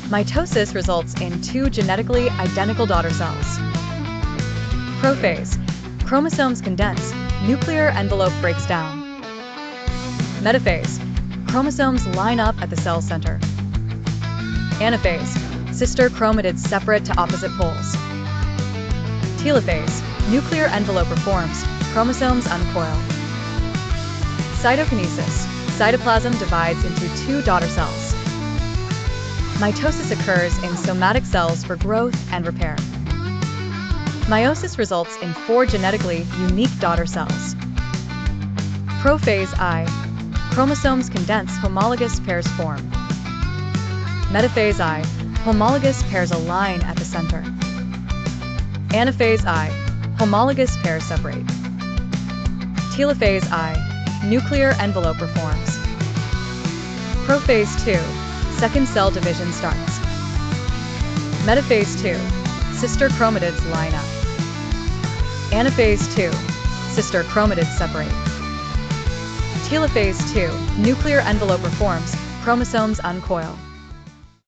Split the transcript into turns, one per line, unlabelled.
Mitosis results in two genetically identical daughter cells. Prophase. Chromosomes condense, nuclear envelope breaks down. Metaphase. Chromosomes line up at the cell center. Anaphase. Sister chromatids separate to opposite poles. Telophase. Nuclear envelope reforms, chromosomes uncoil. Cytokinesis. Cytoplasm divides into two daughter cells. Mitosis occurs in somatic cells for growth and repair. Meiosis results in four genetically unique daughter cells. Prophase I. Chromosomes condense, homologous pairs form. Metaphase I. Homologous pairs align at the center. Anaphase I. Homologous pairs separate. Telophase I. Nuclear envelope reforms. Prophase II. Second cell division starts. Metaphase II. Sister chromatids line up. Anaphase II. Sister chromatids separate. Telophase II. Nuclear envelope reforms, chromosomes uncoil.